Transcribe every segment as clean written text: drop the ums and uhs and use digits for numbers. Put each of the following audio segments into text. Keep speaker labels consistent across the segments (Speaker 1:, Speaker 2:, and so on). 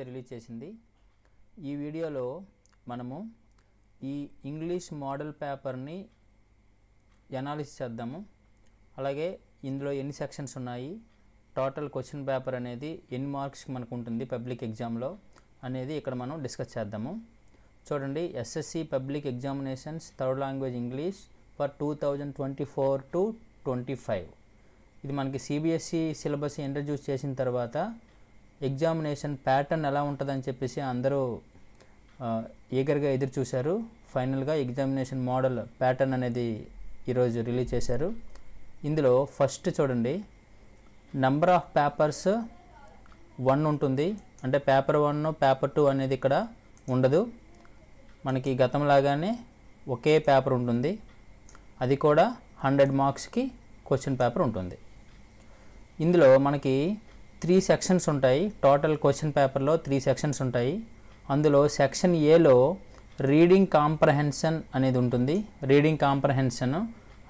Speaker 1: Release చేసింది. ఈ వీడియోలో మనము ఈ ఇంగ్లీష్ మోడల్ పేపర్ని అనాలిసిస్ చేద్దాము. అలాగే ఇందులో ఎన్ని సెక్షన్స్ ఉన్నాయి, టోటల్ క్వశ్చన్ పేపర్ అనేది ఎన్ని మార్క్స్కి మనకు ఉంటుంది పబ్లిక్ ఎగ్జామ్లో అనేది ఇక్కడ మనం డిస్కస్ చేద్దాము. చూడండి, SSC public examinations third language English for 2024-25 ఇది మనకి సిబిఎస్ఈ సిలబస్ ఇంట్రడ్యూస్ చేసిన తర్వాత ఎగ్జామినేషన్ ప్యాటర్న్ ఎలా ఉంటుందని చెప్పేసి అందరూ ఈగర్గా ఎదురు చూశారు. ఫైనల్గా ఎగ్జామినేషన్ మోడల్ ప్యాటర్న్ అనేది ఈరోజు రిలీజ్ చేశారు. ఇందులో ఫస్ట్ చూడండి, నంబర్ ఆఫ్ పేపర్స్ 1 ఉంటుంది. అంటే పేపర్ 1 పేపర్ 2 అనేది ఇక్కడ ఉండదు. మనకి గతంలాగానే ఒకే పేపర్ ఉంటుంది. అది కూడా 100 మార్క్స్కి క్వశ్చన్ పేపర్ ఉంటుంది. ఇందులో మనకి 3 సెక్షన్స్ ఉంటాయి. టోటల్ క్వశ్చన్ పేపర్లో 3 సెక్షన్స్ ఉంటాయి. అందులో సెక్షన్ ఏలో రీడింగ్ కాంప్రహెన్షన్ అనేది ఉంటుంది. రీడింగ్ కాంప్రహెన్షన్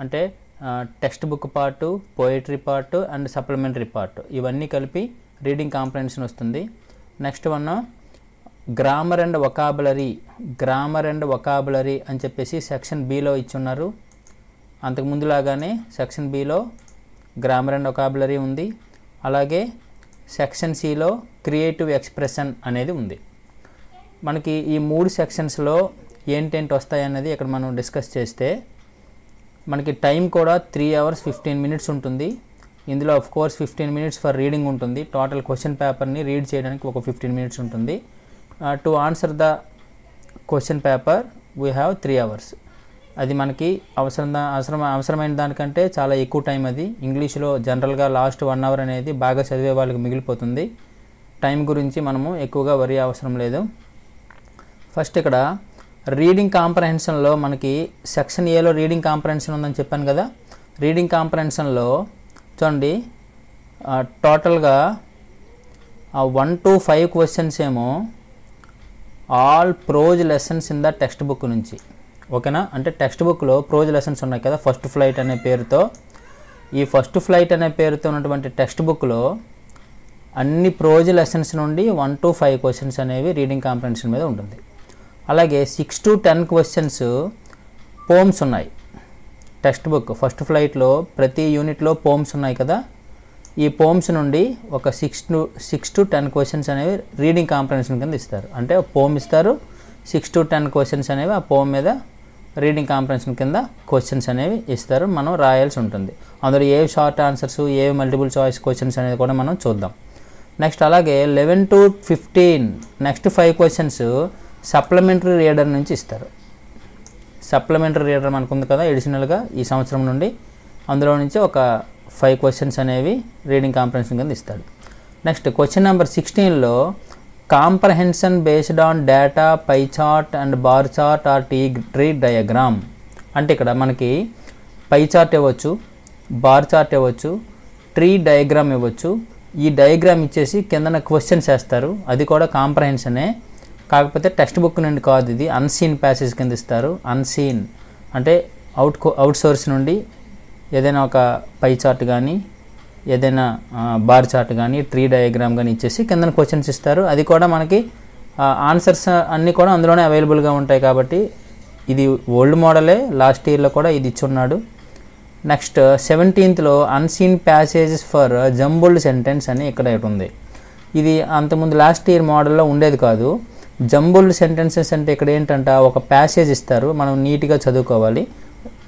Speaker 1: అంటే text book part, poetry part and supplementary part ఇవన్నీ కలిపి రీడింగ్ కాంప్రహెన్షన్ వస్తుంది. Next one grammar and vocabulary అని చెప్పేసి సెక్షన్ బిలో ఇచ్చున్నారు. అంతకుముందులాగానే సెక్షన్ బిలో గ్రామర్ అండ్ వొకాబులరీ ఉంది. అలాగే సెక్షన్ సిలో క్రియేటివ్ ఎక్స్ప్రెషన్ అనేది ఉంది. మనకి ఈ 3 సెక్షన్స్లో ఏంటేంటి వస్తాయన్నది ఇక్కడ మనం డిస్కస్ చేస్తే మనకి టైం కూడా 3 hours 15 minutes ఉంటుంది. ఇందులో of course 15 minutes for reading ఉంటుంది. టోటల్ క్వశ్చన్ పేపర్ని రీడ్ చేయడానికి ఒక 15 minutes ఉంటుంది. To answer the question paper we have 3 hours. అది మనకి అవసరమైన దానికంటే చాలా ఎక్కువ టైం. అది ఇంగ్లీష్లో జనరల్గా లాస్ట్ 1 hour అనేది బాగా చదివే వాళ్ళకి మిగిలిపోతుంది. టైం గురించి మనము ఎక్కువగా వరి అవసరం లేదు. ఫస్ట్ ఇక్కడ రీడింగ్ కాంప్రహెన్షన్లో మనకి సెక్షన్ ఏలో రీడింగ్ కాంప్రహెన్షన్ ఉందని చెప్పాను కదా. రీడింగ్ కాంప్రహెన్షన్లో చూడండి, టోటల్గా 1 to 5 క్వశ్చన్స్ ఏమో all prose lessons in the text book నుంచి. ఓకేనా? అంటే టెక్స్ట్ బుక్లో ప్రోజ్ లెసన్స్ ఉన్నాయి కదా, ఫస్ట్ ఫ్లైట్ అనే పేరుతో. ఈ ఫస్ట్ ఫ్లైట్ అనే పేరుతో ఉన్నటువంటి టెక్స్ట్ బుక్లో అన్ని ప్రోజ్ లెసన్స్ నుండి 1 to 5 క్వశ్చన్స్ అనేవి రీడింగ్ కాంప్రహెన్షన్ మీద ఉంటుంది. అలాగే 6 to 10 క్వశ్చన్స్ పోమ్స్ ఉన్నాయి. టెక్స్ట్ బుక్ ఫస్ట్ ఫ్లైట్లో ప్రతి యూనిట్లో పోమ్స్ ఉన్నాయి కదా. ఈ పోమ్స్ నుండి ఒక 6 to 10 క్వశ్చన్స్ అనేవి రీడింగ్ కాంప్రహెన్షన్ కింద ఇస్తారు. అంటే పోమ్ ఇస్తారు, 6 to 10 క్వశ్చన్స్ అనేవి ఆ పోమ్ మీద రీడింగ్ కాంప్రహెన్షన్ కింద క్వశ్చన్స్ అనేవి ఇస్తారు. మనం రాయాల్సి ఉంటుంది. అందులో ఏవి షార్ట్ ఆన్సర్స్, ఏవి మల్టిపుల్ చాయిస్ క్వశ్చన్స్ అనేది కూడా మనం చూద్దాం. నెక్స్ట్ అలాగే 11 to 15 next 5 questions supplementary reader నుంచి ఇస్తారు. సప్లిమెంటరీ రీడర్ మనకు ఉంది కదా ఎడిషనల్గా ఈ సంవత్సరం నుండి. అందులో నుంచి ఒక 5 క్వశ్చన్స్ అనేవి రీడింగ్ కాంప్రహెన్షన్ కింద ఇస్తాడు. నెక్స్ట్ క్వశ్చన్ నెంబర్ 16లో comprehension based on data, pie chart and bar chart or tree diagram. అంటే ఇక్కడ మనకి పై చార్ట్ ఇవ్వచ్చు, బార్ చార్ట్ ఇవ్వచ్చు, ట్రీ డయాగ్రామ్ ఇవ్వచ్చు. ఈ డయాగ్రామ్ ఇచ్చేసి కిందన క్వశ్చన్స్ వేస్తారు. అది కూడా కాంప్రహెన్షనే, కాకపోతే టెక్స్ట్ బుక్ నుండి కాదు. ఇది అన్సీన్ ప్యాసేజ్ కింద ఇస్తారు. అన్సీన్ అంటే అవుట్ సోర్స్ నుండి ఏదైనా ఒక పై చార్ట్ కానీ, ఏదైనా బార్ చార్ట్ కానీ, ట్రీ డయాగ్రామ్ కానీ ఇచ్చేసి కింద క్వశ్చన్స్ ఇస్తారు. అది కూడా మనకి ఆన్సర్స్ అన్నీ కూడా అందులోనే అవైలబుల్గా ఉంటాయి. కాబట్టి ఇది ఓల్డ్ మోడలే, లాస్ట్ ఇయర్లో కూడా ఇది ఇచ్చున్నాడు. నెక్స్ట్ 17thలో unseen passages for jumbled sentence అని ఇక్కడ ఉంది. ఇది అంతకుముందు లాస్ట్ ఇయర్ మోడల్లో ఉండేది కాదు. జంబుల్డ్ సెంటెన్సెస్ అంటే ఇక్కడ ఏంటంటే ఒక ప్యాసేజ్ ఇస్తారు, మనం నీట్గా చదువుకోవాలి.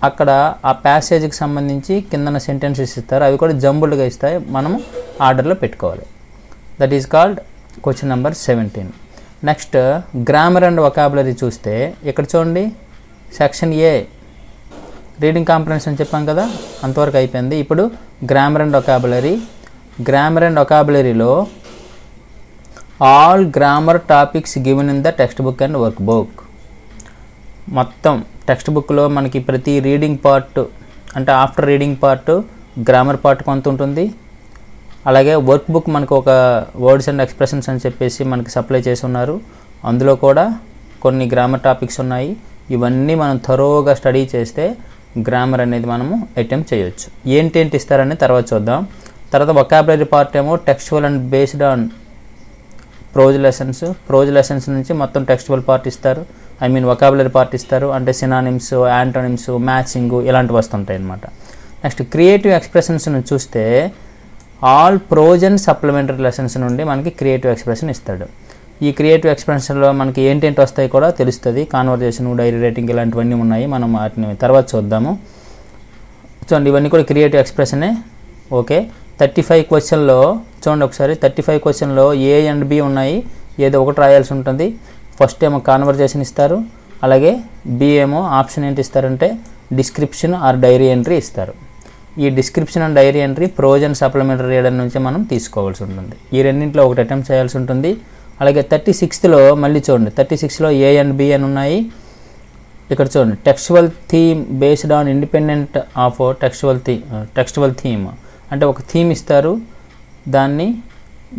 Speaker 1: అక్కడ ఆ ప్యాసేజ్కి సంబంధించి కిందన సెంటెన్సెస్ ఇస్తారు. అవి కూడా జంబుల్డ్గా ఇస్తాయి, మనము ఆర్డర్లో పెట్టుకోవాలి. That is called question number 17. Next grammar and vocabulary చూస్తే ఇక్కడ చూడండి, సెక్షన్ ఏ రీడింగ్ కాంప్రహెన్షన్ చెప్పాం కదా, అంతవరకు అయిపోయింది. ఇప్పుడు గ్రామర్ అండ్ వొకాబులరీలో all grammar topics given in the text book and work book. మొత్తం టెక్స్ట్ బుక్లో మనకి ప్రతి రీడింగ్ పార్ట్ అంటే after reading part grammar part కొంత ఉంటుంది. అలాగే వర్క్ బుక్ మనకు ఒక వర్డ్స్ అండ్ ఎక్స్ప్రెషన్స్ అని చెప్పేసి మనకి సప్లై చేసి ఉన్నారు. అందులో కూడా కొన్ని గ్రామర్ టాపిక్స్ ఉన్నాయి. ఇవన్నీ మనం థరోగా స్టడీ చేస్తే గ్రామర్ అనేది మనము అటెంప్ట్ చేయొచ్చు. ఏంటేంటి ఇస్తారని తర్వాత చూద్దాం. తర్వాత వొకాబులరీ పార్ట్ ఏమో textual and based on prose lessons నుంచి మొత్తం టెక్స్టువల్ పార్ట్ ఇస్తారు, ఐ మీన్ వొకాబులరీ పార్ట్ ఇస్తారు, అంటే సినానిమ్స్, యాంటోనిమ్స్, మ్యాచింగ్ ఇలాంటివి వస్తుంటాయి అన్నమాట. నెక్స్ట్ క్రియేటివ్ ఎక్స్ప్రెషన్స్ నుంచి చూస్తే all prose and supplementary lessons నుండి మనకి క్రియేటివ్ ఎక్స్ప్రెషన్ ఇస్తాడు. ఈ క్రియేటివ్ ఎక్స్ప్రెషన్లో మనకి ఏంటేంటి వస్తాయి కూడా తెలుస్తుంది. కాన్వర్జేషన్, డైరీ రైటింగ్ ఇలాంటివన్నీ ఉన్నాయి, మనం వాటిని తర్వాత చూద్దాము. చూడండి ఇవన్నీ కూడా క్రియేటివ్ ఎక్స్ప్రెషనే. ఓకే, 35 క్వశ్చన్లో చూడండి ఒకసారి, 35 క్వశ్చన్లో ఏ అండ్ బి ఉన్నాయి, ఏదో ఒకటి రాయాల్సి ఉంటుంది. ఫస్ట్ ఏమో కాన్వర్జేషన్ ఇస్తారు, అలాగే బి ఏమో ఆప్షన్ ఏంటి ఇస్తారంటే డిస్క్రిప్షన్ ఆర్ డైరీ ఎంట్రీ ఇస్తారు. ఈ description and diary entry prose and supplementary reader నుంచి మనం తీసుకోవాల్సి ఉంటుంది. ఈ రెండింటిలో ఒకటి అటెంప్ట్ చేయాల్సి ఉంటుంది. అలాగే 36లో మళ్ళీ చూడండి, 36లో ఏ అండ్ బి అని ఉన్నాయి. ఇక్కడ చూడండి textual theme based on independent of textual theme అంటే ఒక థీమ్ ఇస్తారు, దాన్ని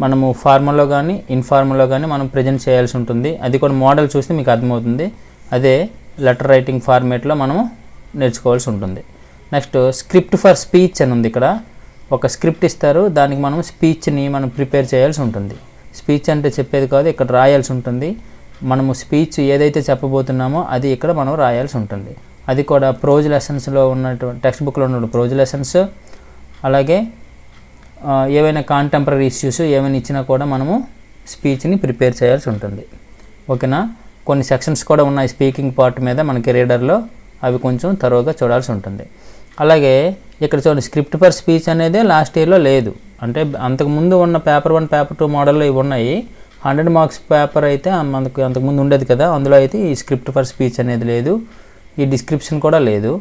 Speaker 1: మనము ఫార్మల్లో కానీ ఇన్ఫార్మల్లో కానీ మనం ప్రజెంట్ చేయాల్సి ఉంటుంది. అది కూడా మోడల్ చూస్తే మీకు అర్థమవుతుంది. అదే లెటర్ రైటింగ్ ఫార్మేట్లో మనము నేర్చుకోవాల్సి ఉంటుంది. నెక్స్ట్ స్క్రిప్ట్ ఫర్ స్పీచ్ అని ఉంది. ఇక్కడ ఒక స్క్రిప్ట్ ఇస్తారు, దానికి మనం స్పీచ్ని మనం ప్రిపేర్ చేయాల్సి ఉంటుంది. స్పీచ్ అంటే చెప్పేది కాదు, ఇక్కడ రాయాల్సి ఉంటుంది. మనము స్పీచ్ ఏదైతే చెప్పబోతున్నామో అది ఇక్కడ మనం రాయాల్సి ఉంటుంది. అది కూడా ప్రోజ్ లెసన్స్లో ఉన్నటువంటి టెక్స్ట్ బుక్లో ఉన్న ప్రోజ్ లెసన్స్, అలాగే ఏవైనా కాంటెంపరీ ఇష్యూస్ ఏమైనా ఇచ్చినా కూడా మనము స్పీచ్ని ప్రిపేర్ చేయాల్సి ఉంటుంది. ఓకేనా, కొన్ని సెక్షన్స్ కూడా ఉన్నాయి స్పీకింగ్ పార్ట్ మీద మనకి రీడర్లో, అవి కొంచెం తరోగా చూడాల్సి ఉంటుంది. అలాగే ఇక్కడ చూడండి స్క్రిప్ట్ ఫర్ స్పీచ్ అనేది లాస్ట్ ఇయర్లో లేదు, అంటే అంతకుముందు ఉన్న పేపర్ 1 పేపర్ 2 మోడల్లో ఇవి ఉన్నాయి. 100 మార్క్స్ పేపర్ అయితే మనకు అంతకుముందు ఉండేది కదా, అందులో అయితే ఈ స్క్రిప్ట్ ఫర్ స్పీచ్ అనేది లేదు, ఈ డిస్క్రిప్షన్ కూడా లేదు.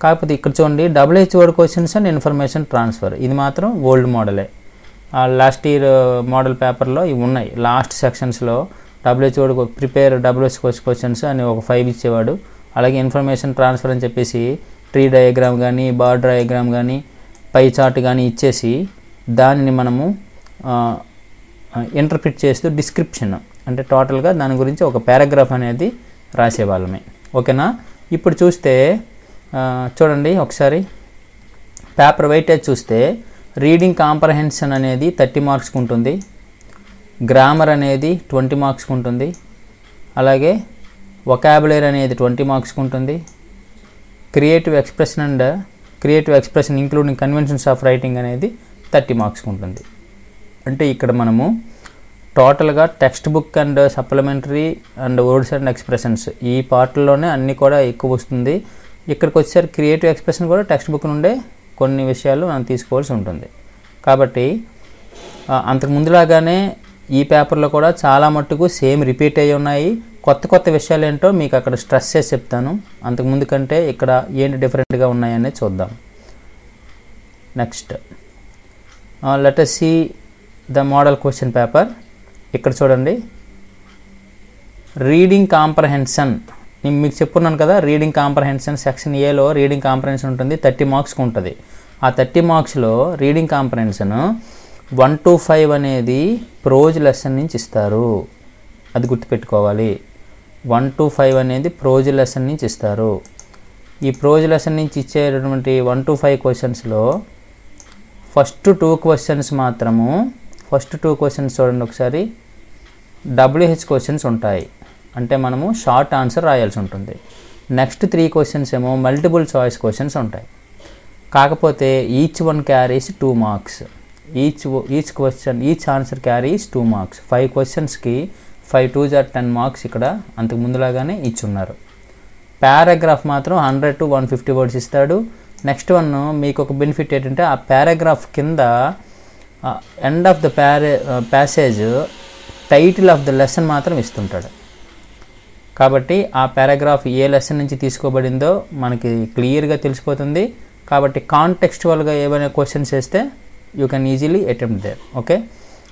Speaker 1: కాకపోతే ఇక్కడ చూడండి WH word questions and information transfer, ఇది మాత్రం ఓల్డ్ మోడలే. లాస్ట్ ఇయర్ మోడల్ పేపర్లో ఇవి ఉన్నాయి. లాస్ట్ సెక్షన్స్లో WH word prepare WH questions అని ఒక 5 ఇచ్చేవాడు. అలాగే ఇన్ఫర్మేషన్ ట్రాన్స్ఫర్ అని చెప్పేసి ట్రీ డయాగ్రామ్ కానీ, బార్ డయాగ్రామ్ కానీ, పై చార్ట్ కానీ ఇచ్చేసి దానిని మనము ఇంటర్ప్రిట్ చేస్తూ డిస్క్రిప్షన్ అంటే టోటల్గా దాని గురించి ఒక పారాగ్రాఫ్ అనేది రాసేవాళ్ళమే. ఓకేనా, ఇప్పుడు చూస్తే చూడండి ఒకసారి పేపర్ వెయిటేజ్ చూస్తే రీడింగ్ కాంప్రహెన్షన్ అనేది 30 మార్క్స్కి ఉంటుంది, గ్రామర్ అనేది 20 మార్క్స్కి ఉంటుంది, అలాగే వొకాబులరీ అనేది 20 మార్క్స్కి ఉంటుంది, creative expression including conventions of writing అనేది 30 మార్క్స్కి ఉంటుంది. అంటే ఇక్కడ మనము టోటల్గా text book and supplementary and words and expressions ఈ పార్ట్లోనే అన్నీ కూడా ఎక్కువ వస్తుంది. ఇక్కడికి వచ్చేసరికి క్రియేటివ్ ఎక్స్ప్రెషన్ కూడా టెక్స్ట్ బుక్ నుండే కొన్ని విషయాలు మనం తీసుకోవాల్సి ఉంటుంది. కాబట్టి అంతకు ముందులాగానే ఈ పేపర్లో కూడా చాలా మట్టుకు సేమ్ రిపీట్ అయ్యి ఉన్నాయి. కొత్త విషయాలు ఏంటో మీకు అక్కడ స్ట్రెస్ చేసి చెప్తాను. అంతకుముందు కంటే ఇక్కడ ఏంటి డిఫరెంట్గా ఉన్నాయనేది చూద్దాం. Next let us see the model question paper. ఇక్కడ చూడండి రీడింగ్ కాంప్రహెన్షన్, నేను మీకు చెప్పున్నాను కదా, రీడింగ్ కాంప్రహెన్షన్ సెక్షన్ ఏలో రీడింగ్ కాంప్రహెన్షన్ ఉంటుంది, 30 మార్క్స్కి ఉంటుంది. ఆ 30 మార్క్స్లో రీడింగ్ కాంప్రహెన్షన్ 1 to 5 అనేది ప్రోజ్ లెసన్ నుంచి ఇస్తారు, అది గుర్తుపెట్టుకోవాలి. 1 to 5 అనేది ప్రోజ్ లెసన్ నుంచి ఇస్తారు. ఈ ప్రోజ్ లెసన్ నుంచి ఇచ్చేటటువంటి 1 to 5 క్వశ్చన్స్లో ఫస్ట్ 2 క్వశ్చన్స్ మాత్రము, ఫస్ట్ 2 క్వశ్చన్స్ చూడండి ఒకసారి WH క్వశ్చన్స్ ఉంటాయి, అంటే మనము షార్ట్ ఆన్సర్ రాయాల్సి ఉంటుంది. నెక్స్ట్ 3 క్వశ్చన్స్ ఏమో మల్టిపుల్ చాయిస్ క్వశ్చన్స్ ఉంటాయి. కాకపోతే each one carries 2 marks, each answer carries 2 marks. 5 క్వశ్చన్స్కి 5 2s are 10 మార్క్స్ ఇక్కడ అంతకు ముందులాగానే ఇచ్చున్నారు. పారాగ్రాఫ్ మాత్రం 100 to 150 వర్డ్స్ ఇస్తాడు. నెక్స్ట్ వన్ మీకు ఒక బెనిఫిట్ ఏంటంటే ఆ పారాగ్రాఫ్ కింద end of the passage title of the lesson మాత్రం ఇస్తుంటాడు. కాబట్టి ఆ పారాగ్రాఫ్ ఏ లెసన్ నుంచి తీసుకోబడిందో మనకి క్లియర్గా తెలిసిపోతుంది. కాబట్టి కాంటెక్స్చువల్గా ఏమైనా క్వశ్చన్స్ వేస్తే you can easily attempt there. Okay,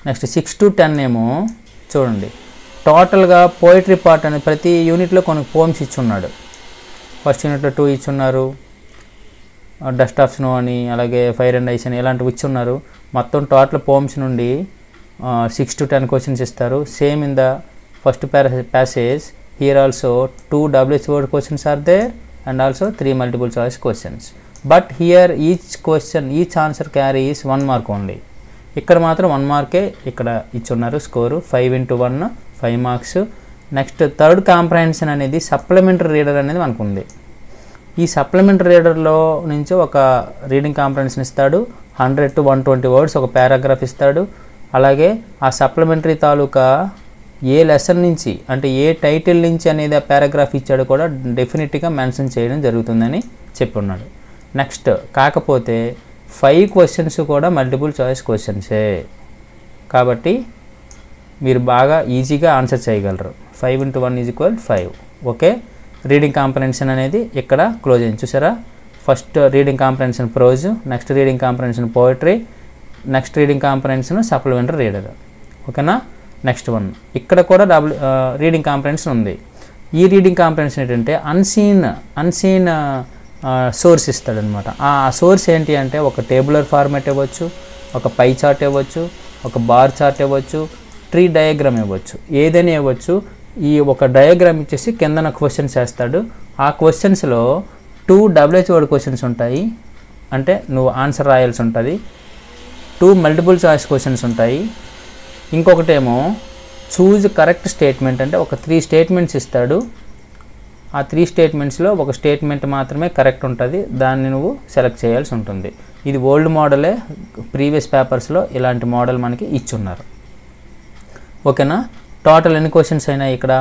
Speaker 1: next 6 to 10 ఏమో చూడండి టోటల్గా పోయిటరీ పార్ట్ అనేది ప్రతి యూనిట్లో కొన్ని పోమ్స్ ఇచ్చున్నాడు. ఫస్ట్ యూనిట్లో 2 ఇచ్చున్నారు, డస్ట్ ఆఫ్ స్నో అని, అలాగే ఫైర్ అండ్ ఐస్ అని ఇలాంటివి ఇచ్చున్నారు. మొత్తం టోటల్ పోమ్స్ నుండి 6 to 10 క్వశ్చన్స్ ఇస్తారు. Same in the first passage here also 2 WH word questions are there and also 3 multiple choice questions. But here each answer carries 1 mark only. ఇక్కడ మాత్రం 1 మార్కే ఇక్కడ ఇచ్చున్నారు score. 5 into 1 5 marks. Next third comprehension అనేది supplementary reader అనేది మనకు ఉంది. ఈ సప్లిమెంటరీ రీడర్లో నుంచి ఒక రీడింగ్ కాంప్రహెన్షన్ ఇస్తాడు. 100 to 120 వర్డ్స్ ఒక పారాగ్రాఫ్ ఇస్తాడు. అలాగే ఆ సప్లిమెంటరీ తాలూకా ఏ లెసన్ నుంచి అంటే ఏ టైటిల్ నుంచి అనేది ఆ పారాగ్రాఫ్ ఇచ్చాడు కూడా డెఫినెట్గా మెన్షన్ చేయడం జరుగుతుందని చెప్పున్నాడు. నెక్స్ట్ కాకపోతే 5 క్వశ్చన్స్ కూడా మల్టిపుల్ చాయిస్ క్వశ్చన్సే కాబట్టి మీరు బాగా ఈజీగా ఆన్సర్ చేయగలరు. 5 into 1 = 5. ఓకే, రీడింగ్ కాంప్రహెన్షన్ అనేది ఇక్కడ క్లోజ్ అయింది. చూసారా, first reading comprehension prose, next reading comprehension poetry, next reading comprehension supplementary reader. ఓకేనా, నెక్స్ట్ వన్ ఇక్కడ కూడా రీడింగ్ కాంప్రహెన్షన్ ఉంది. ఈ రీడింగ్ కాంప్రహెన్షన్ ఏంటంటే అన్సీన్ సోర్స్ ఇస్తాడనమాట. ఆ సోర్స్ ఏంటి అంటే ఒక టేబులర్ ఫార్మాట్ ఇవ్వచ్చు, ఒక పై చార్ట్ ఇవ్వచ్చు, ఒక బార్ చార్ట్ ఇవ్వచ్చు, ట్రీ డయాగ్రామ్ ఇవ్వచ్చు, ఏదైనా ఇవ్వచ్చు. ఈ ఒక డయాగ్రామ్ ఇచ్చేసి కిందన క్వశ్చన్స్ వేస్తాడు. ఆ క్వశ్చన్స్లో 2 WH వర్డ్ క్వశ్చన్స్ ఉంటాయి, అంటే నువ్వు ఆన్సర్ రాయాల్సి ఉంటుంది. 2 మల్టిపుల్ చాయిస్ క్వశ్చన్స్ ఉంటాయి. ఇంకొకటేమో చూజ్ కరెక్ట్ స్టేట్మెంట్, అంటే ఒక 3 స్టేట్మెంట్స్ ఇస్తాడు. ఆ 3 స్టేట్మెంట్స్లో ఒక స్టేట్మెంట్ మాత్రమే కరెక్ట్ ఉంటుంది, దాన్ని నువ్వు సెలెక్ట్ చేయాల్సి ఉంటుంది. ఇది ఓల్డ్ మోడలే, ప్రీవియస్ పేపర్స్లో ఇలాంటి మోడల్ మనకి ఇచ్చున్నారు. ఓకేనా, టోటల్ ఎన్ని క్వశ్చన్స్ అయినాయి ఇక్కడ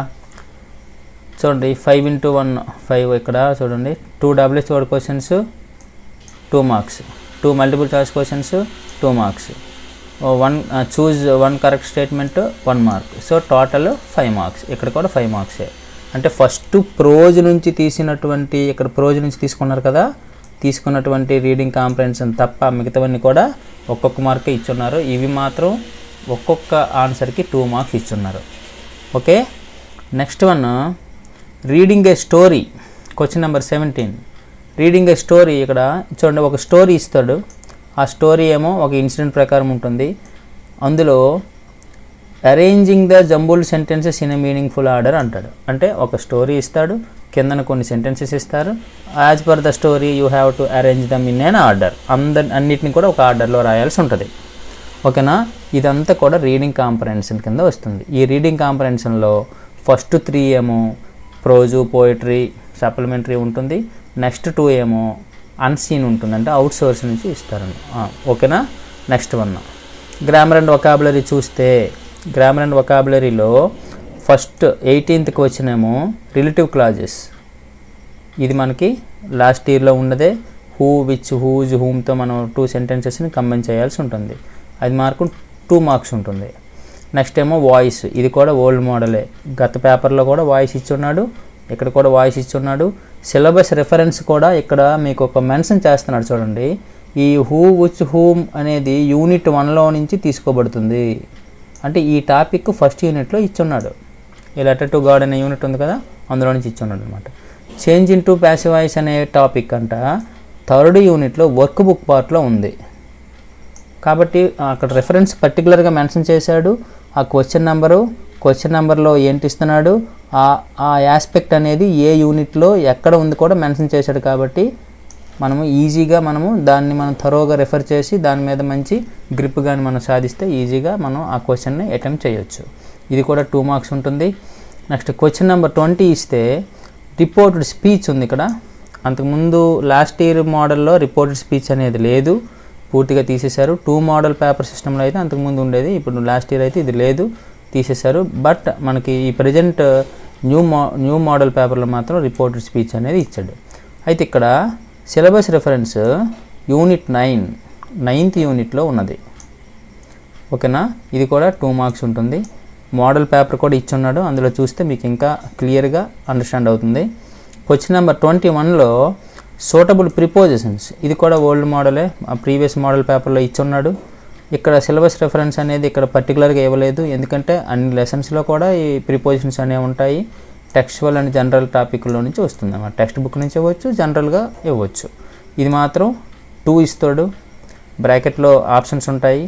Speaker 1: చూడండి. 5 into 1 5 ఇక్కడ చూడండి. 2 WH word questions 2 marks, 2 multiple choice questions 2 marks, 1 choose 1 correct statement 1 mark. So total 5 marks. ఇక్కడ కూడా 5 మార్క్సే. అంటే ఫస్ట్ ప్రోజ్ నుంచి తీసినటువంటి, ఇక్కడ ప్రోజ్ నుంచి తీసుకున్నారు కదా, తీసుకున్నటువంటి రీడింగ్ కాంప్రహెన్షన్ తప్ప మిగతావన్నీ కూడా ఒక్కొక్క మార్కే ఇచ్చున్నారు. ఇవి మాత్రం ఒక్కొక్క ఆన్సర్కి 2 మార్క్స్ ఇచ్చున్నారు. Okay, next one reading a story, question number 17. Reading a story, ఇక్కడ చూడండి ఒక స్టోరీ ఇస్తాడు. ఆ స్టోరీ ఏమో ఒక ఇన్సిడెంట్ ప్రకారం ఉంటుంది. అందులో arranging the jumbled sentences in a meaningful order అంటాడు. అంటే ఒక స్టోరీ ఇస్తాడు, కిందన కొన్ని సెంటెన్సెస్ ఇస్తారు. As per the story you have to arrange them in an order. అన్నిటిని కూడా ఒక ఆర్డర్లో రాయాల్సి ఉంటుంది. ఓకేనా, ఇదంతా కూడా రీడింగ్ కాంప్రహెన్షన్ కింద వస్తుంది. ఈ రీడింగ్ కాంప్రహెన్షన్లో ఫస్ట్ 3 ఏమో ప్రోజు, పోయిటరీ, సప్లిమెంటరీ ఉంటుంది. నెక్స్ట్ 2 ఏమో అన్సీన్ ఉంటుంది, అంటే అవుట్ సోర్స్ నుంచి ఇస్తారని. ఓకేనా, next one grammar and vocabulary చూస్తే, గ్రామర్ అండ్ వొకాబులరీలో ఫస్ట్ 18th క్వశ్చన్ ఏమో రిలేటివ్ క్లాజెస్. ఇది మనకి లాస్ట్ ఇయర్లో ఉన్నదే. హూ, విచ్, హూజ్, హూమ్తో మనం 2 సెంటెన్సెస్ని కంబైన్ చేయాల్సి ఉంటుంది. అది మార్కు 2 మార్క్స్ ఉంటుంది. నెక్స్ట్ ఏమో వాయిస్, ఇది కూడా ఓల్డ్ మోడలే. గత పేపర్లో కూడా వాయిస్ ఇచ్చున్నాడు, ఇక్కడ కూడా వాయిస్ ఇచ్చున్నాడు. సిలబస్ రిఫరెన్స్ కూడా ఇక్కడ మీకు ఒక మెన్షన్ చేస్తున్నాడు చూడండి. ఈ హూ, విచ్, హూమ్ అనేది యూనిట్ 1లో నుంచి తీసుకోబడుతుంది. అంటే ఈ టాపిక్ ఫస్ట్ యూనిట్లో ఇచ్చున్నాడు. ఈ లెటర్ టు గాడ్ అనే యూనిట్ ఉంది కదా, అందులో నుంచి ఇచ్చున్నాడు అనమాట. Change in to passive voice అనే టాపిక్ అంట 3rd యూనిట్లో వర్క్ బుక్ పార్ట్లో ఉంది. కాబట్టి అక్కడ రెఫరెన్స్ పర్టికులర్గా మెన్షన్ చేశాడు. ఆ క్వశ్చన్ నెంబర్లో ఏంటి ఇస్తున్నాడు, ఆ యాస్పెక్ట్ అనేది ఏ యూనిట్లో ఎక్కడ ఉంది కూడా మెన్షన్ చేశాడు. కాబట్టి మనము ఈజీగా దాన్ని థరోగా రెఫర్ చేసి దాని మీద మంచి గ్రిప్ కానీ మనం సాధిస్తే ఈజీగా మనం ఆ క్వశ్చన్ని అటెంప్ట్ చేయొచ్చు. ఇది కూడా 2 మార్క్స్ ఉంటుంది. నెక్స్ట్ క్వశ్చన్ నెంబర్ 20 ఇస్తే రిపోర్టెడ్ స్పీచ్ ఉంది ఇక్కడ. అంతకుముందు లాస్ట్ ఇయర్ మోడల్లో రిపోర్టెడ్ స్పీచ్ అనేది లేదు, పూర్తిగా తీసేశారు. 2 మోడల్ పేపర్ సిస్టంలో అయితే అంతకుముందు ఉండేది, ఇప్పుడు లాస్ట్ ఇయర్ అయితే ఇది లేదు, తీసేశారు. బట్ మనకి ఈ ప్రజెంట్ న్యూ మోడల్ పేపర్లో మాత్రం రిపోర్టెడ్ స్పీచ్ అనేది ఇచ్చాడు. అయితే ఇక్కడ సిలబస్ రిఫరెన్స్ యూనిట్ 9th యూనిట్లో ఉన్నది. ఓకేనా, ఇది కూడా 2 మార్క్స్ ఉంటుంది. మోడల్ పేపర్ కూడా ఇచ్చున్నాడు, అందులో చూస్తే మీకు ఇంకా క్లియర్గా అండర్స్టాండ్ అవుతుంది. క్వశ్చన్ నెంబర్ 21లో సూటబుల్ ప్రిపోజిషన్స్, ఇది కూడా ఓల్డ్ మోడలే, ప్రీవియస్ మోడల్ పేపర్లో ఇచ్చున్నాడు. ఇక్కడ సిలబస్ రెఫరెన్స్ అనేది ఇక్కడ పర్టికులర్గా ఇవ్వలేదు, ఎందుకంటే అన్ని లెసన్స్లో కూడా ఈ ప్రిపోజిషన్స్ అనేవి ఉంటాయి. టెక్స్చువల్ అండ్ జనరల్ టాపిక్లో నుంచి వస్తుంది అన్నమాట. టెక్స్ట్ బుక్ నుంచి ఇవ్వచ్చు, జనరల్గా ఇవ్వచ్చు. ఇది మాత్రం 2 ఇస్తాడు. బ్రాకెట్లో ఆప్షన్స్ ఉంటాయి,